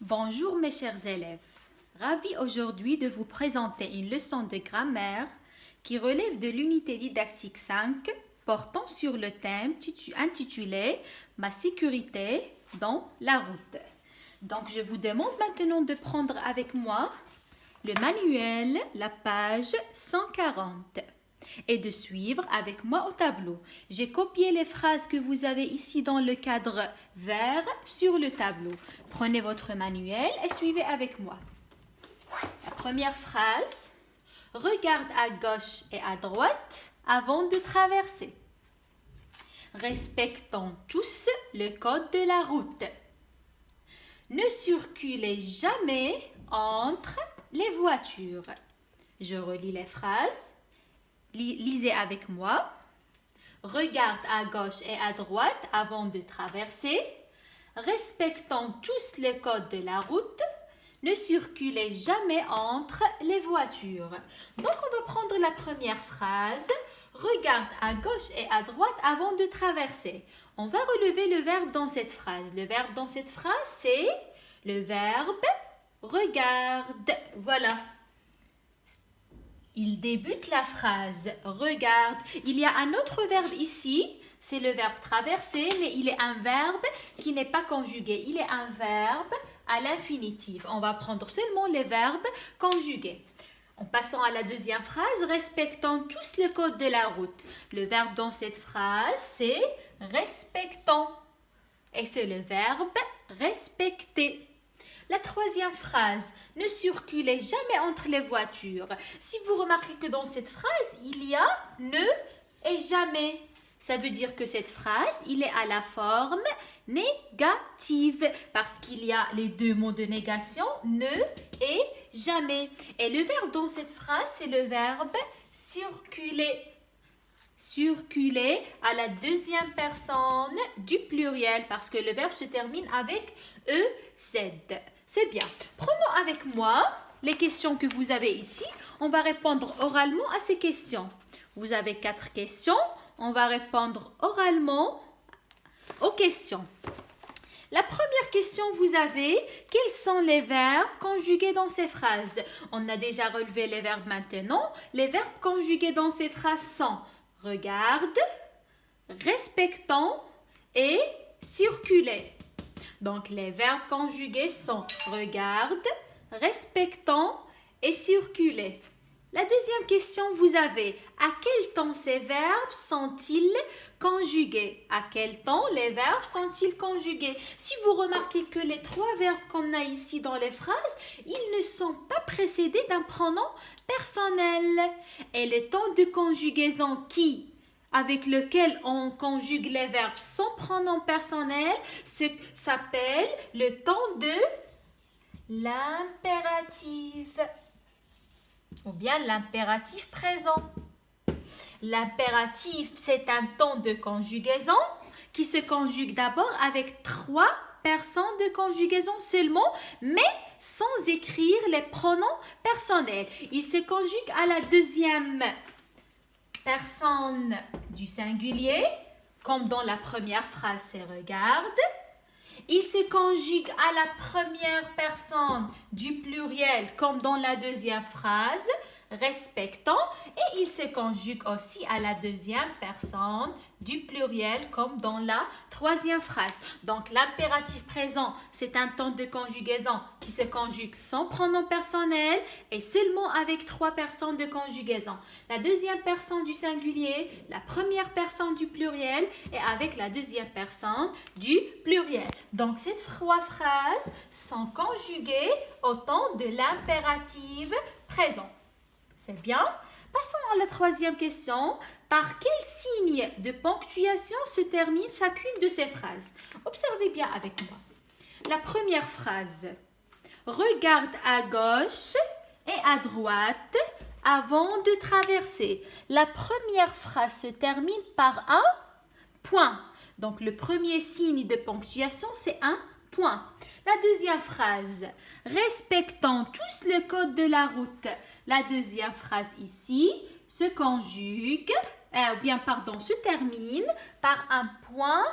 Bonjour mes chers élèves, ravi aujourd'hui de vous présenter une leçon de grammaire qui relève de l'unité didactique 5 portant sur le thème intitulé Ma sécurité dans la route. Donc je vous demande maintenant de prendre avec moi le manuel, la page 140 et de suivre avec moi au tableau. J'ai copié les phrases que vous avez ici dans le cadre vert sur le tableau. Prenez votre manuel et suivez avec moi. La première phrase, regarde à gauche et à droite avant de traverser. Respectons tous le code de la route. Ne circulez jamais entre les voitures. Je relis les phrases. Lisez avec moi. Regarde à gauche et à droite avant de traverser. Respectons tous le code de la route. Ne circulez jamais entre les voitures. Donc, on va prendre la première phrase. Regarde à gauche et à droite avant de traverser. On va relever le verbe dans cette phrase. Le verbe dans cette phrase, c'est le verbe regarde. Voilà. Il débute la phrase « Regarde ». Il y a un autre verbe ici, c'est le verbe « traverser », mais il est un verbe qui n'est pas conjugué. Il est un verbe à l'infinitif. On va prendre seulement les verbes conjugués. En passant à la deuxième phrase, « Respectons tous le code de la route ». Le verbe dans cette phrase, c'est « respectons ». Et c'est le verbe « respecter ». La troisième phrase, ne circulez jamais entre les voitures. Si vous remarquez que dans cette phrase, il y a ne et jamais. Ça veut dire que cette phrase, il est à la forme négative parce qu'il y a les deux mots de négation, ne et jamais. Et le verbe dans cette phrase, c'est le verbe circuler. Circuler à la deuxième personne du pluriel parce que le verbe se termine avec EZ. C'est bien. Prenons avec moi les questions que vous avez ici. On va répondre oralement à ces questions. Vous avez 4 questions. On va répondre oralement aux questions. La première question, vous avez quels sont les verbes conjugués dans ces phrases? On a déjà relevé les verbes maintenant. Les verbes conjugués dans ces phrases sont regarde, respectons et circuler. Donc, les verbes conjugués sont regarde, respectons et circuler. La deuxième question, vous avez à quel temps ces verbes sont-ils conjugués? À quel temps les verbes sont-ils conjugués? Si vous remarquez que les 3 verbes qu'on a ici dans les phrases, ils ne sont pas précédés d'un pronom personnel. Et le temps de conjugaison avec lequel on conjugue les verbes sans pronom personnel s'appelle le temps de l'impératif ou bien l'impératif présent. L'impératif, c'est un temps de conjugaison qui se conjugue d'abord avec 3 personnes de conjugaison seulement, mais sans écrire les pronoms personnels. Il se conjugue à la deuxième personne du singulier, comme dans la première phrase, c'est regarde. Il se conjugue à la première personne du pluriel, comme dans la deuxième phrase, respectons. Et il se conjugue aussi à la deuxième personne du pluriel, comme dans la troisième phrase. Donc, l'impératif présent, c'est un temps de conjugaison qui se conjugue sans pronom personnel et seulement avec 3 personnes de conjugaison. La deuxième personne du singulier, la première personne du pluriel et avec la deuxième personne du pluriel. Donc, ces 3 phrases sont conjuguées au temps de l'impératif présent. C'est bien. Passons à la troisième question. Par quel signe de ponctuation se termine chacune de ces phrases? Observez bien avec moi. La première phrase. Regarde à gauche et à droite avant de traverser. La première phrase se termine par un point. Donc, le premier signe de ponctuation, c'est un point. La deuxième phrase. Respectons tous le code de la route. La deuxième phrase ici se conjugue, se termine par un point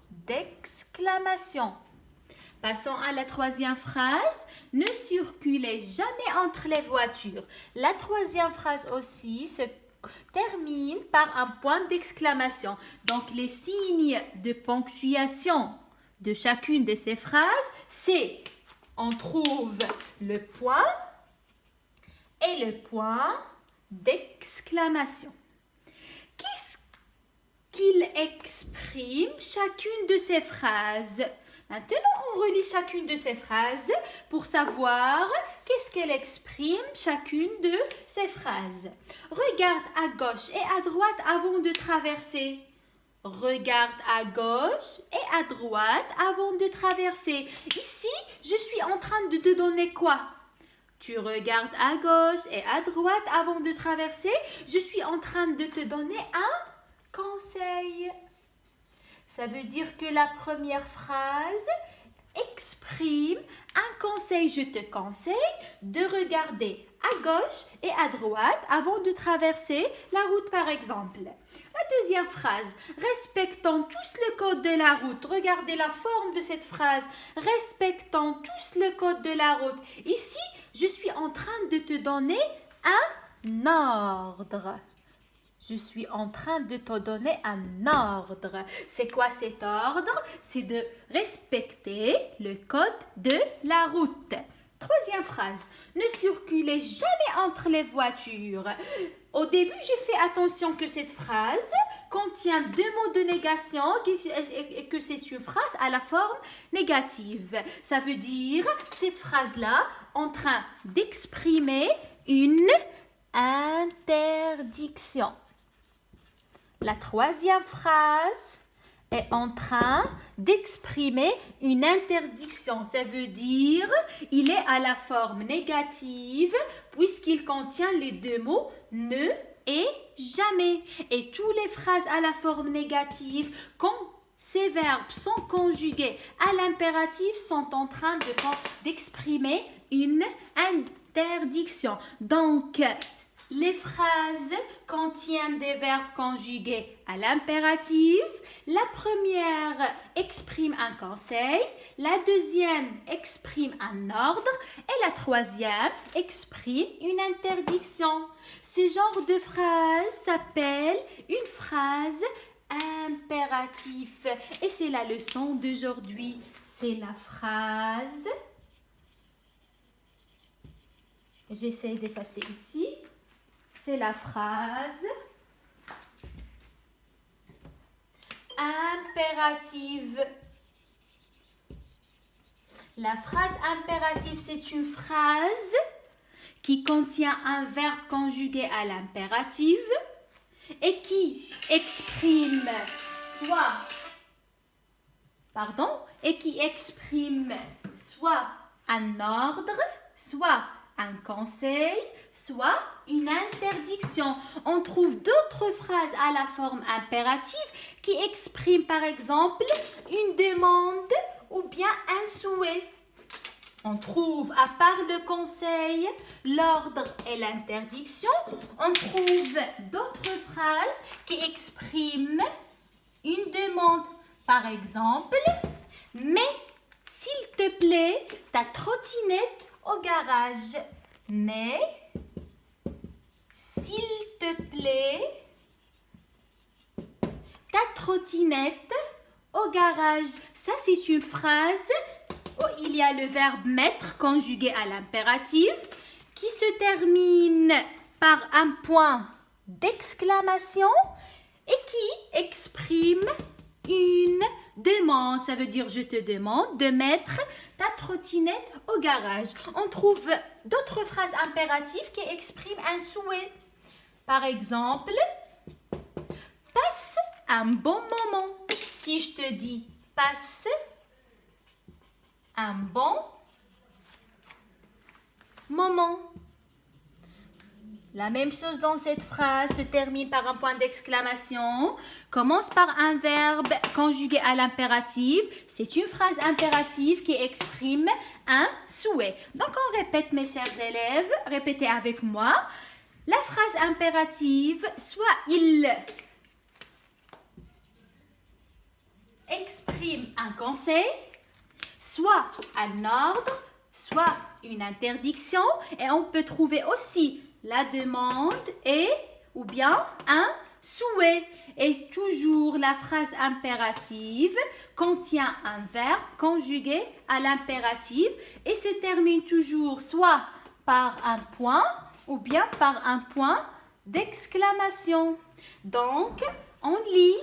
d'exclamation. Passons à la troisième phrase. Ne circulez jamais entre les voitures. La troisième phrase aussi se termine par un point d'exclamation. Donc, les signes de ponctuation de chacune de ces phrases, c'est on trouve le point et le point d'exclamation. Qu'est-ce qu'il exprime chacune de ces phrases? Maintenant, on relit chacune de ces phrases pour savoir qu'est-ce qu'elle exprime chacune de ces phrases. Regarde à gauche et à droite avant de traverser. Regarde à gauche et à droite avant de traverser. Ici, je suis en train de te donner quoi? Tu regardes à gauche et à droite avant de traverser. Je suis en train de te donner un conseil. Ça veut dire que la première phrase exprime un conseil. Je te conseille de regarder à gauche et à droite avant de traverser la route, par exemple. La deuxième phrase, respectons tous le code de la route. Regardez la forme de cette phrase. Respectons tous le code de la route. Ici, je suis en train de te donner un ordre. Je suis en train de te donner un ordre. C'est quoi cet ordre? C'est de respecter le code de la route. Troisième phrase. Ne circulez jamais entre les voitures. Au début, j'ai fait attention que cette phrase contient deux mots de négation et que c'est une phrase à la forme négative. Ça veut dire cette phrase-là en train d'exprimer une interdiction. La troisième phrase est en train d'exprimer une interdiction. Ça veut dire il est à la forme négative puisqu'il contient les deux mots ne et jamais. Et toutes les phrases à la forme négative, quand ces verbes sont conjugués à l'impératif, sont en train d'exprimer une interdiction. Donc, les phrases contiennent des verbes conjugués à l'impératif. La première exprime un conseil, la deuxième exprime un ordre et la troisième exprime une interdiction. Ce genre de phrase s'appelle une phrase impérative. Et c'est la leçon d'aujourd'hui. C'est la phrase. J'essaie d'effacer ici. C'est la phrase impérative. La phrase impérative, c'est une phrase qui contient un verbe conjugué à l'impératif et qui exprime soit un ordre, soit un conseil, soit une interdiction. On trouve d'autres phrases à la forme impérative qui expriment par exemple une demande ou bien un souhait. On trouve, à part le conseil, l'ordre et l'interdiction, on trouve d'autres phrases qui expriment une demande. Par exemple, mais s'il te plaît, ta trottinette au garage. Mais, s'il te plaît, ta trottinette au garage. Ça, c'est une phrase où il y a le verbe mettre conjugué à l'impératif qui se termine par un point d'exclamation et qui exprime une demande. Ça veut dire je te demande de mettre ta trottinette au garage. On trouve d'autres phrases impératives qui expriment un souhait. Par exemple, passe un bon moment. Si je te dis passe un bon moment. La même chose dans cette phrase se termine par un point d'exclamation, commence par un verbe conjugué à l'impératif. C'est une phrase impérative qui exprime un souhait. Donc on répète, mes chers élèves, répétez avec moi. La phrase impérative, soit il exprime un conseil, soit un ordre, soit une interdiction. Et on peut trouver aussi la demande et ou bien un souhait. Et toujours la phrase impérative contient un verbe conjugué à l'impératif et se termine toujours soit par un point ou bien par un point d'exclamation. Donc, on lit.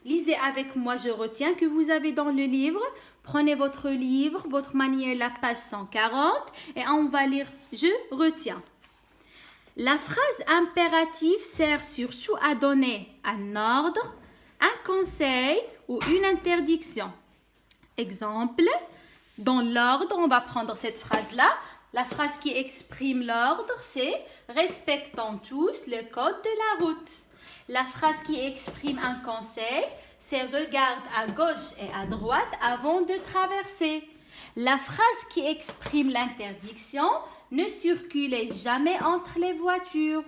Lisez avec moi, je retiens, que vous avez dans le livre. Prenez votre livre, votre manuel, la page 140 et on va lire « Je retiens ». La phrase impérative sert surtout à donner un ordre, un conseil ou une interdiction. Exemple, dans l'ordre, on va prendre cette phrase-là. La phrase qui exprime l'ordre, c'est « Respectons tous le code de la route ». La phrase qui exprime un conseil, c'est « Regarde à gauche et à droite avant de traverser ». La phrase qui exprime l'interdiction, ne circulez jamais entre les voitures.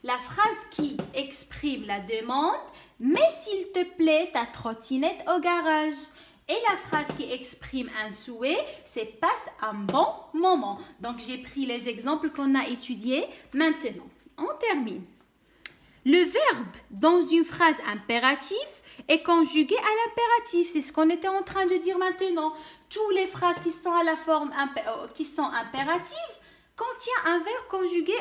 La phrase qui exprime la demande, mets s'il te plaît ta trottinette au garage. Et la phrase qui exprime un souhait, c'est passe un bon moment. Donc j'ai pris les exemples qu'on a étudiés. Maintenant, on termine. Le verbe dans une phrase impérative est conjugué à l'impératif. C'est ce qu'on était en train de dire maintenant. Toutes les phrases qui sont à la forme qui sont impératives contient un verbe conjugué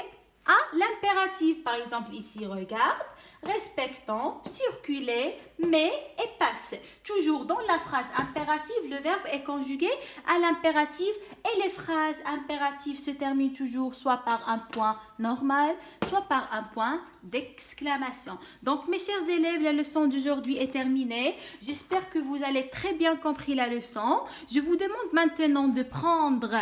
à l'impératif. Par exemple, ici, regarde, respectons, circuler, mais et passe. Toujours dans la phrase impérative, le verbe est conjugué à l'impératif et les phrases impératives se terminent toujours soit par un point normal, soit par un point d'exclamation. Donc, mes chers élèves, la leçon d'aujourd'hui est terminée. J'espère que vous avez très bien compris la leçon. Je vous demande maintenant de prendre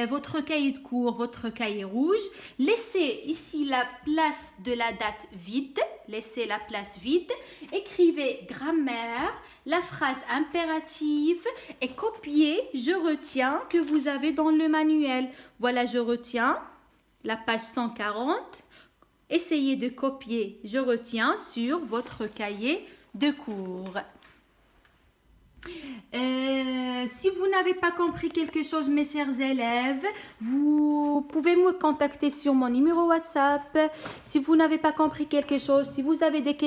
votre cahier de cours, votre cahier rouge. Laissez ici la place de la date vide. Laissez la place vide. Écrivez grammaire, la phrase impérative et copiez « Je retiens » que vous avez dans le manuel. Voilà, je retiens, la page 140. Essayez de copier « Je retiens » sur votre cahier de cours. Si vous n'avez pas compris quelque chose, mes chers élèves, vous pouvez me contacter sur mon numéro WhatsApp. Si vous n'avez pas compris quelque chose, si vous avez des questions,